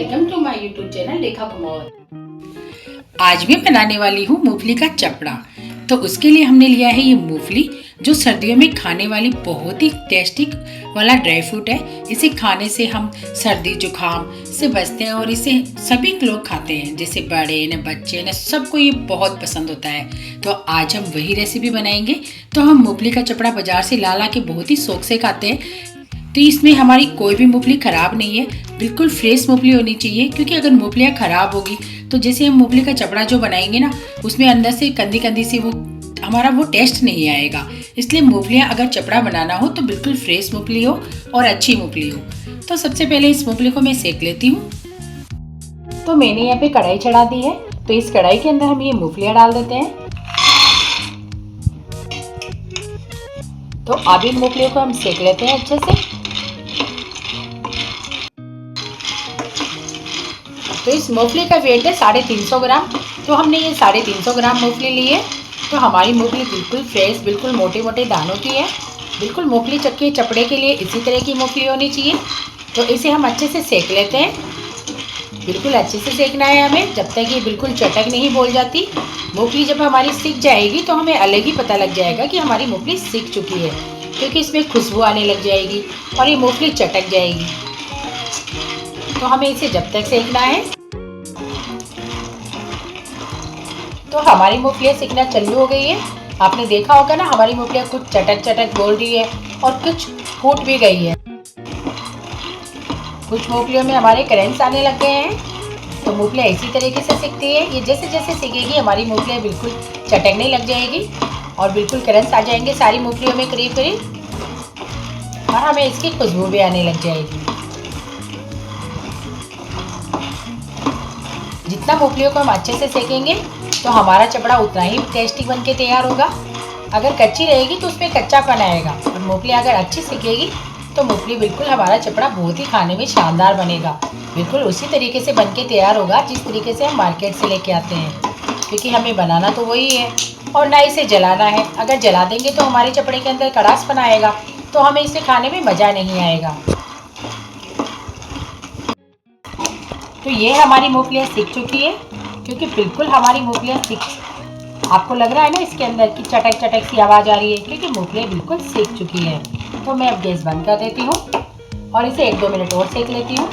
Welcome to my YouTube channel Rekha Kumar. आज मैं बनाने वाली हूँ मूंगफली का चपड़ा। तो उसके लिए हमने लिया है ये मूंगफली, जो सर्दियों में खाने वाली बहुत ही टेस्टी वाला ड्राई फ्रूट है। इसे खाने से हम सर्दी जुकाम से बचते हैं और इसे सभी लोग खाते हैं, जैसे बड़े न बच्चे न सबको ये बहुत पसंद होता है। तो आज हम वही रेसिपी बनाएंगे। तो हम मूंगफली का चपड़ा बाजार से ला के बहुत ही शौक से खाते हैं। तो इसमें हमारी कोई भी मूंगफली खराब नहीं है, बिल्कुल फ्रेश मूंगफली होनी चाहिए। क्योंकि अगर मूंगफलियाँ खराब होगी तो जैसे हम मूंगफली का चपड़ा जो बनाएंगे ना, उसमें अंदर से कंदी कंदी से वो हमारा वो टेस्ट नहीं आएगा। इसलिए मूंगफलियाँ अगर चपड़ा बनाना हो तो बिल्कुल फ्रेश मूंगफली हो और अच्छी मूंगफली हो। तो सबसे पहले इस मूंगफली को मैं सेक लेती हूँ। तो मैंने यहाँ पे कढ़ाई चढ़ा दी है, तो इस कढ़ाई के अंदर हम ये मूंगफलियाँ डाल देते हैं। तो अब इन मूंगफलियों को हम सेक लेते हैं अच्छे से। तो इस मूंगफली का वेट है 350 ग्राम। तो हमने ये 350 ग्राम मूंगफली ली है। तो हमारी मूंगफली बिल्कुल फ्रेश, बिल्कुल मोटे मोटे दानों की है। बिल्कुल मूंगफली चक्के चपड़े के लिए इसी तरह की मूंगफली होनी चाहिए। तो इसे हम अच्छे से सेक लेते हैं। बिल्कुल अच्छे से सेकना है हमें, जब तक ये बिल्कुल चटक नहीं बोल जाती। मूंगफली जब हमारी सिक जाएगी तो हमें अलग ही पता लग जाएगा कि हमारी मूंगफली सिक चुकी है, क्योंकि इसमें खुशबू आने लग जाएगी और ये मूंगफली चटक जाएगी। तो हमें इसे जब तक सेकना है। तो हमारी मूंगफलियाँ सिकना चालू हो गई है। आपने देखा होगा ना, हमारी मूंगफलियाँ कुछ चटक चटक बोल रही है और कुछ फूट भी गई है। कुछ मूंगफलियों में हमारे करंट्स आने लग गए हैं। तो मूंगफलियाँ इसी तरीके से सिकती है। ये जैसे जैसे सिकेगी हमारी मूंगफलियाँ बिल्कुल चटकने लग जाएगी और बिल्कुल करंट्स आ जाएंगे सारी मूंगफलियों में करीब करीब, और हमें इसकी खुशबू भी आने लग जाएगी। जितना मूंगफलियों को हम अच्छे से सेकेंगे तो हमारा चपड़ा उतना ही टेस्टी बन के तैयार होगा। अगर कच्ची रहेगी तो उसमें कच्चापन आएगा, और मूंगफली अगर अच्छी सिकेगी तो मूंगफली बिल्कुल हमारा चपड़ा बहुत ही खाने में शानदार बनेगा। बिल्कुल उसी तरीके से बन के तैयार होगा जिस तरीके से हम मार्केट से लेके आते हैं, क्योंकि हमें बनाना तो वही है और ना इसे जलाना है। अगर जला देंगे तो हमारे चपड़े के अंदर कड़ासपन आएगा, तो हमें इसे खाने में मज़ा नहीं आएगा। तो ये हमारी मूंगफलियाँ सीख चुकी है, क्योंकि बिल्कुल हमारी मूंगफलियाँ सीख, आपको लग रहा है ना इसके अंदर की चटक चटक सी आवाज़ आ रही है, क्योंकि मूंगफलियाँ बिल्कुल सीख चुकी है। तो मैं अब गैस बंद कर देती हूँ और इसे 1-2 मिनट और सेक लेती हूँ,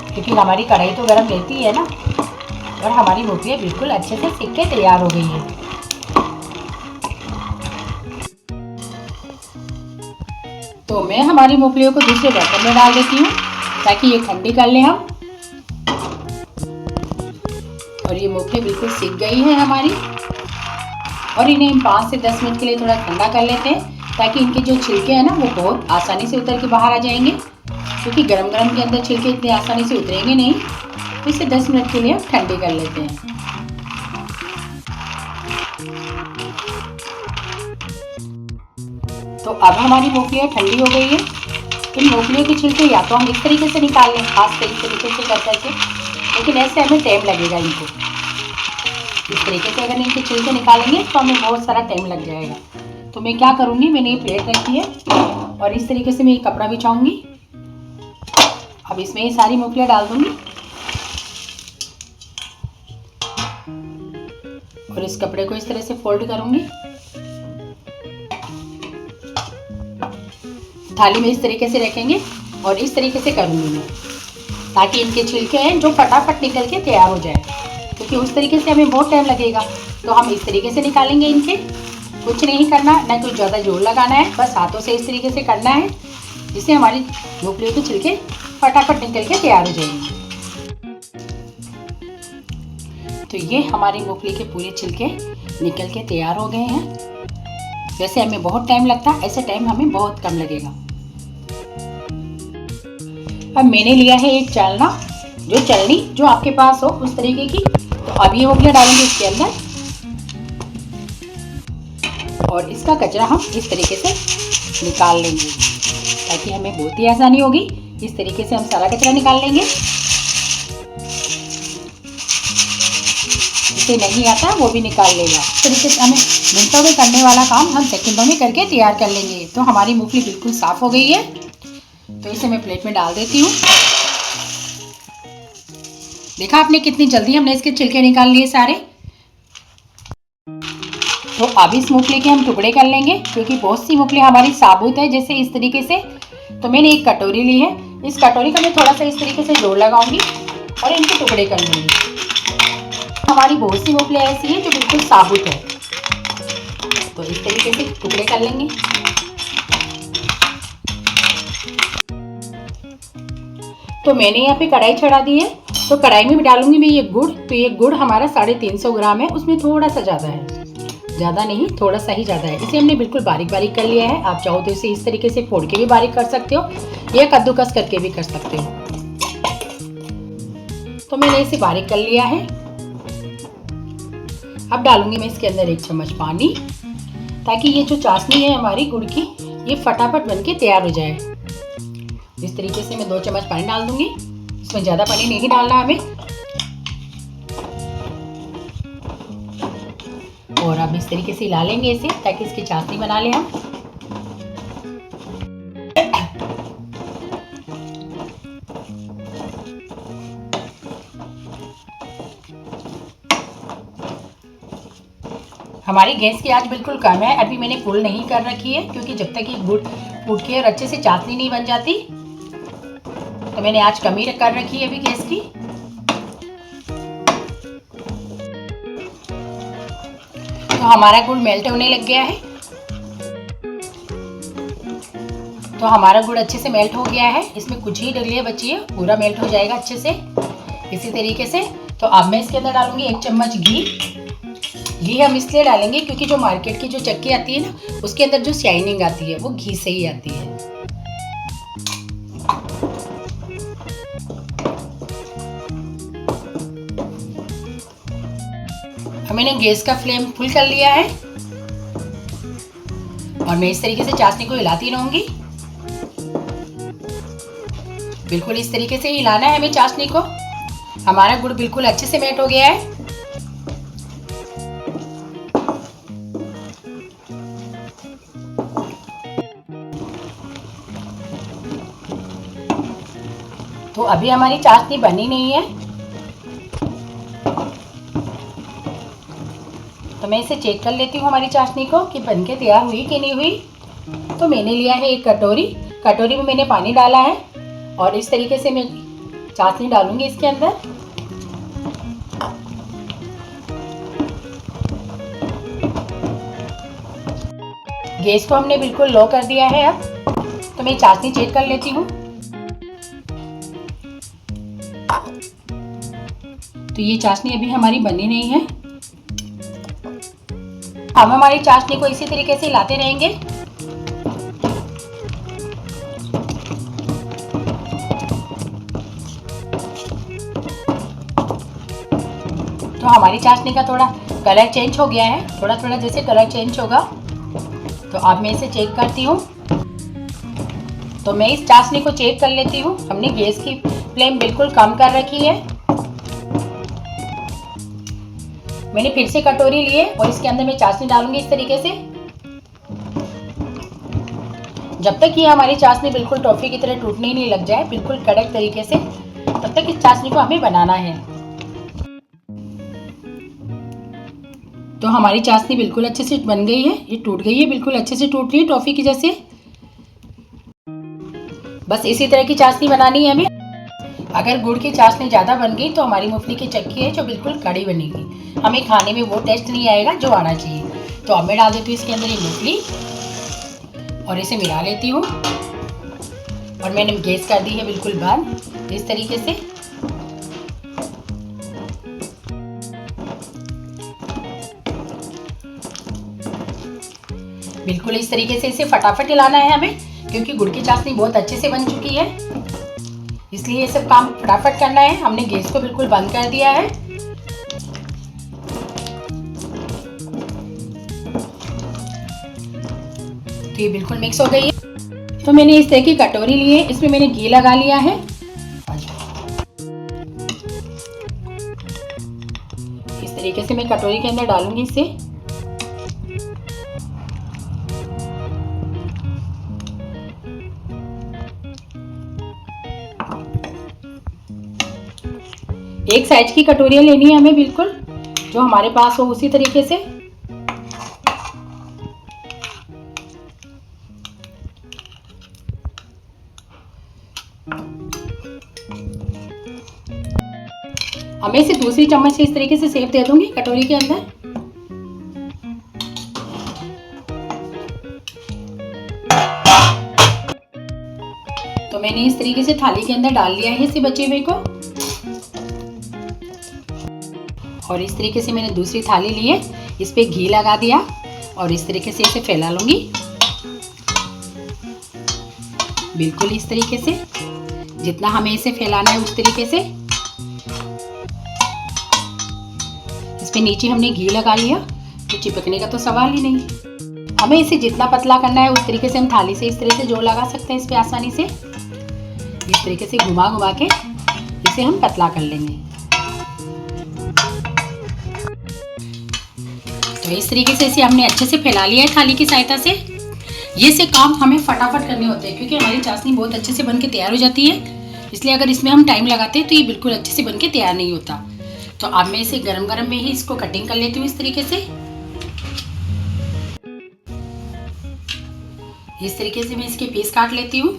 क्योंकि हमारी कढ़ाई तो गर्म रहती है ना। और हमारी मूंगफलियाँ बिल्कुल अच्छे से सीख के तैयार हो गई है। तो मैं हमारी मूंगफलियों को दूसरे बर्तन में डाल देती हूँ ताकि ये ठंडी कर लें हम। और ये मूंगफली बिल्कुल सीख गई है हमारी, और इन्हें हम 5 से 10 मिनट के लिए थोड़ा ठंडा कर लेते हैं, ताकि इनके जो छिलके हैं ना वो बहुत आसानी से उतर के बाहर आ जाएंगे। क्योंकि गरम गरम के अंदर छिलके इतने आसानी से उतरेंगे नहीं। तो इसे 10 मिनट के लिए हम ठंडे कर लेते हैं। तो अब हमारी मूंगफलियाँ ठंडी हो गई है। इन मूंगफलियों के छिलके या तो हम इस तरीके से निकाल लें, खास तरीके से कर करके, लेकिन ऐसे हमें टाइम लगेगा इनको। इस तरीके से अगर इनके छिलके निकालेंगे तो हमें बहुत सारा टाइम लग जाएगा। तो मैं क्या करूँगी, मैंने ये प्लेट रखी है और इस तरीके से मैं ये कपड़ा बिछाऊंगी। अब इसमें ये सारी मूंगफलियाँ डाल दूंगी और इस कपड़े को इस तरह से फोल्ड करूंगी। थाली में इस तरीके से रखेंगे और इस तरीके से करूंगी मैं, ताकि इनके छिलके हैं जो फटाफट निकल के तैयार हो जाए, क्योंकि उस तरीके से हमें बहुत टाइम लगेगा। तो हम इस तरीके से निकालेंगे इनके। कुछ नहीं करना, ना कुछ ज़्यादा जोर लगाना है, बस हाथों से इस तरीके से करना है, जिससे हमारी मूंगफलियों के छिलके फटाफट निकल के तैयार हो जाएंगे। तो ये हमारी मूंगफली के पूरे छिलके निकल के तैयार हो गए हैं। वैसे हमें बहुत टाइम लगता है, ऐसे टाइम हमें बहुत कम लगेगा। अब मैंने लिया है एक चलनी जो आपके पास हो उस तरीके की। तो अब ये मूंगफलियाँ डालेंगे इसके अंदर, और इसका कचरा हम इस तरीके से निकाल लेंगे, ताकि हमें बहुत ही आसानी होगी। इस तरीके से हम सारा कचरा निकाल लेंगे। जिसे नहीं आता वो भी निकाल लेगा। इस तरीके से हमें मिनटों में करने वाला काम हम सेकंडों में करके तैयार कर लेंगे। तो हमारी मूंगफली बिल्कुल साफ़ हो गई है। तो इसे मैं प्लेट में डाल देती हूँ। देखा आपने कितनी जल्दी हमने इसके छिलके निकाल लिए सारे। तो अब इस मूंगफली के हम टुकड़े कर लेंगे, क्योंकि बहुत सी मूंगफली हमारी साबुत है, जैसे इस तरीके से। तो मैंने एक कटोरी ली है, इस कटोरी का मैं थोड़ा सा इस तरीके से जोर लगाऊंगी और इनके टुकड़े कर लूँगी। हमारी बहुत सी मूंगफली ऐसी है जो बिल्कुल साबुत है, तो इस तरीके से टुकड़े कर लेंगे। तो मैंने यहाँ पे कढ़ाई चढ़ा दी है, तो कढ़ाई में भी डालूंगी मैं ये गुड़। तो ये गुड़ हमारा 350 ग्राम है, उसमें थोड़ा सा ज़्यादा है, ज़्यादा नहीं, थोड़ा सा ही ज़्यादा है। इसे हमने बिल्कुल बारीक बारीक कर लिया है। आप चाहो तो इसे इस तरीके से फोड़ के भी बारीक कर सकते हो, या कद्दूकस करके भी कर सकते हो। तो मैंने इसे बारीक कर लिया है। अब डालूंगी मैं इसके अंदर 1 चम्मच पानी, ताकि ये जो चाशनी है हमारी गुड़ की, ये फटाफट बन के तैयार हो जाए। इस तरीके से मैं 2 चम्मच पानी डाल दूंगी। इसमें ज़्यादा पानी नहीं डालना हमें। और अब इस तरीके से हिला लेंगे इसे, ताकि इसकी चाशनी बना लें हम। हमारी गैस की आंच बिल्कुल कम है, अभी मैंने फुल नहीं कर रखी है, क्योंकि जब तक ये गुड़ फूट के और अच्छे से चाशनी नहीं बन जाती, तो मैंने आंच कम ही कर रखी है अभी गैस की। तो हमारा गुड़ मेल्ट होने लग गया है। तो हमारा गुड़ अच्छे से मेल्ट हो गया है, इसमें कुछ ही डलियाँ बची है, पूरा मेल्ट हो जाएगा अच्छे से इसी तरीके से। तो अब मैं इसके अंदर डालूंगी 1 चम्मच घी। घी हम इसलिए डालेंगे क्योंकि जो मार्केट की जो चक्की आती है ना, उसके अंदर जो शाइनिंग आती है वो घी से ही आती है। मैंने गैस का फ्लेम फुल कर लिया है, और मैं इस तरीके से चाशनी को हिलाती रहूंगी। बिल्कुल इस तरीके से हिलाना है हमें चाशनी को। हमारा गुड़ बिल्कुल अच्छे से मेल्ट हो गया है। तो अभी हमारी चाशनी बनी नहीं है, तो मैं इसे चेक कर लेती हूँ हमारी चाशनी को कि बनके तैयार हुई कि नहीं हुई। तो मैंने लिया है एक कटोरी, कटोरी में मैंने पानी डाला है, और इस तरीके से मैं चाशनी डालूंगी इसके अंदर। गैस को हमने बिल्कुल लो कर दिया है अब। तो मैं चाशनी चेक कर लेती हूँ। तो ये चाशनी अभी हमारी बनी नहीं है। हम हमारी चाशनी को इसी तरीके से हिलाते रहेंगे। तो हमारी चाशनी का थोड़ा कलर चेंज हो गया है, थोड़ा थोड़ा जैसे कलर चेंज होगा। तो अब मैं इसे चेक करती हूँ। तो मैं इस चाशनी को चेक कर लेती हूँ। हमने गैस की फ्लेम बिल्कुल कम कर रखी है। मैंने फिर से कटोरी ली है, और इसके अंदर मैं चाशनी डालूंगी इस तरीके से। जब तक ये हमारी चाशनी बिल्कुल टॉफी की तरह टूटने नहीं लग जाए, बिल्कुल कड़क तरीके से, तब तक इस चाशनी को हमें बनाना है। तो हमारी चाशनी बिल्कुल अच्छे से बन गई है, ये टूट गई है, बिल्कुल अच्छे से टूट रही है टॉफी की जैसे। बस इसी तरह की चाशनी बनानी है हमें। अगर गुड़ की चाशनी ज़्यादा बन गई तो हमारी मूंगफली की चक्की है जो बिल्कुल कड़ी बनेगी, हमें खाने में वो टेस्ट नहीं आएगा जो आना चाहिए। तो अब मैं डाल देती हूँ इसके अंदर ये मूंगफली, और इसे मिला लेती हूँ। और मैंने गैस कर दी है बिल्कुल बंद, इस तरीके से। बिल्कुल इस तरीके से इसे फटाफट हिलाना है हमें, क्योंकि गुड़ की चाशनी बहुत अच्छे से बन चुकी है, इसलिए ये सब काम फटाफट करना है। हमने गैस को बिल्कुल बंद कर दिया है। तो ये बिल्कुल मिक्स हो गई है। तो मैंने इस तरह की कटोरी ली है, इसमें मैंने घी लगा लिया है। इस तरीके से मैं कटोरी के अंदर डालूंगी इसे। एक साइज की कटोरियाँ लेनी है हमें, बिल्कुल जो हमारे पास हो उसी तरीके से। हमें इसे दूसरी चम्मच से इस तरीके से शेप दे दूंगी कटोरी के अंदर। तो मैंने इस तरीके से थाली के अंदर डाल लिया है इसे बचे हुए को, और इस तरीके से मैंने दूसरी थाली ली है, इस पे घी लगा दिया और इस तरीके से इसे फैला लूंगी बिल्कुल इस तरीके से, जितना हमें इसे फैलाना है उस तरीके से। इस पे नीचे हमने घी लगा लिया तो चिपकने का तो सवाल ही नहीं। हमें इसे जितना पतला करना है उस तरीके से हम थाली से इस तरह से जोड़ लगा सकते हैं इस पे आसानी से। इस तरीके से घुमा घुमा के इसे हम पतला कर लेंगे। तो इस तरीके से इसे हमने अच्छे से फैला लिया है थाली की सहायता से। ये से काम हमें फटाफट करने होते हैं क्योंकि हमारी चाशनी बहुत अच्छे से बनके तैयार हो जाती है, इसलिए अगर इसमें हम टाइम लगाते हैं तो ये बिल्कुल अच्छे से बनके तैयार नहीं होता। तो अब मैं इसे गरम गरम में ही इसको कटिंग कर लेती हूँ इस तरीके से। इस तरीके से मैं इसके पीस काट लेती हूँ।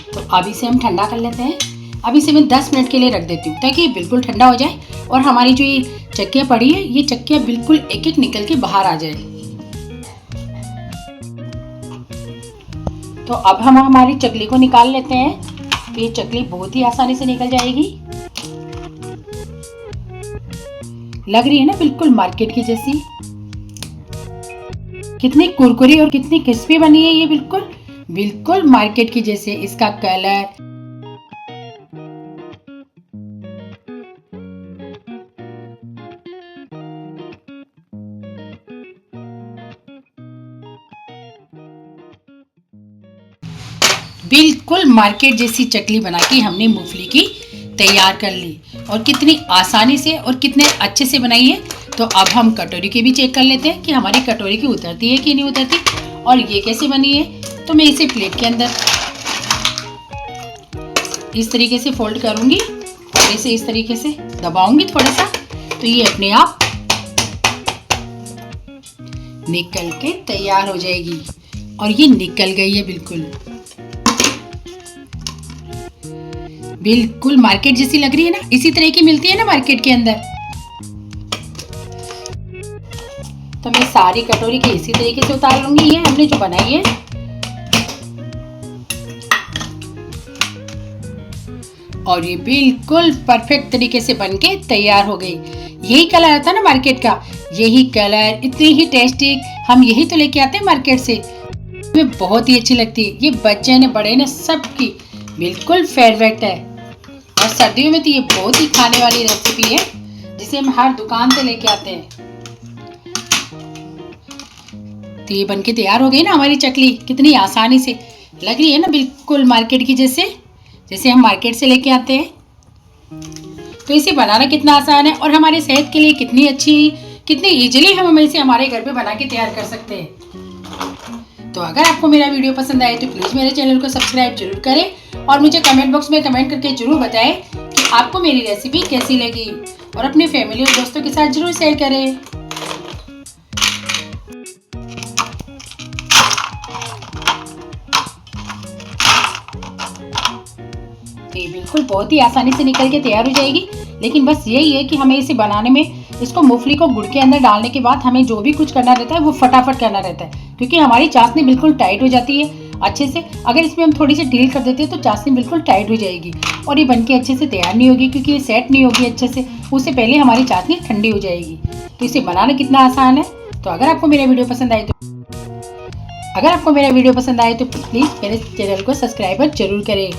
तो अब इसे हम ठंडा कर लेते हैं। अब इसे मैं 10 मिनट के लिए रख देती हूँ ताकि ये बिल्कुल ठंडा हो जाए और हमारी जो ये चक्कियाँ पड़ी है ये चक्कियाँ बिल्कुल एक एक निकल के बाहर आ जाए। तो अब हम हमारी चकली को निकाल लेते हैं। तो ये चकली बहुत ही आसानी से निकल जाएगी। लग रही है ना बिल्कुल मार्केट की जैसी। कितनी कुरकुरी और कितनी क्रिस्पी बनी है ये, बिल्कुल बिल्कुल मार्केट की जैसे। इसका कलर, बिल्कुल मार्केट जैसी चकली बना के हमने मूंगफली की तैयार कर ली, और कितनी आसानी से और कितने अच्छे से बनाई है। तो अब हम कटोरी के भी चेक कर लेते हैं कि हमारी कटोरी की उतरती है कि नहीं उतरती, और ये कैसे बनी है। तो मैं इसे प्लेट के अंदर इस तरीके से फोल्ड करूंगी और इसे इस तरीके से दबाऊंगी थोड़ा सा, तो ये अपने आप निकल के तैयार हो जाएगी। और ये निकल गई है बिल्कुल बिल्कुल मार्केट जैसी लग रही है ना, इसी तरह की मिलती है ना मार्केट के अंदर। तो मैं सारी कटोरी की इसी तरीके से उतार लूंगी, ये हमने जो बनाई है। और ये बिल्कुल परफेक्ट तरीके से बनके तैयार हो गई। यही कलर आता है ना मार्केट का, यही कलर, इतनी ही टेस्टी, हम यही तो लेके आते हैं मार्केट से। हमें बहुत ही अच्छी लगती है, ये बच्चे ने बड़े ने सबकी बिल्कुल फेवरेट है। और सर्दियों में तो ये बहुत ही खाने वाली रेसिपी है जिसे हम हर दुकान से लेके आते हैं। तो ये बनके तैयार हो गई ना हमारी चकली, कितनी आसानी से लग रही है ना, बिल्कुल मार्केट की जैसे, जैसे हम मार्केट से लेके आते हैं। तो इसे बनाना कितना आसान है और हमारे सेहत के लिए कितनी अच्छी, कितनी इजीली हम इसे हमारे घर पे बना के तैयार कर सकते हैं। तो अगर आपको मेरा वीडियो पसंद आए तो प्लीज़ मेरे चैनल को सब्सक्राइब जरूर करें और मुझे कमेंट बॉक्स में कमेंट करके जरूर बताएं कि आपको मेरी रेसिपी कैसी लगी, और अपने फैमिली और दोस्तों के साथ जरूर शेयर करें। ये बिल्कुल बहुत ही आसानी से निकल के तैयार हो जाएगी। लेकिन बस यही है कि हमें इसे बनाने में, इसको मूंगफली को गुड़ के अंदर डालने के बाद हमें जो भी कुछ करना रहता है वो फटाफट करना रहता है, क्योंकि हमारी चाशनी बिल्कुल टाइट हो जाती है अच्छे से। अगर इसमें हम थोड़ी सी ढील कर देते हैं तो चाशनी बिल्कुल टाइट हो जाएगी और ये बनके अच्छे से तैयार नहीं होगी, क्योंकि ये सेट नहीं होगी अच्छे से। उससे पहले हमारी चाशनी ठंडी हो जाएगी। तो इसे बनाना कितना आसान है। तो अगर आपको मेरा वीडियो पसंद आए तो प्लीज़ मेरे चैनल को सब्सक्राइब जरूर करें।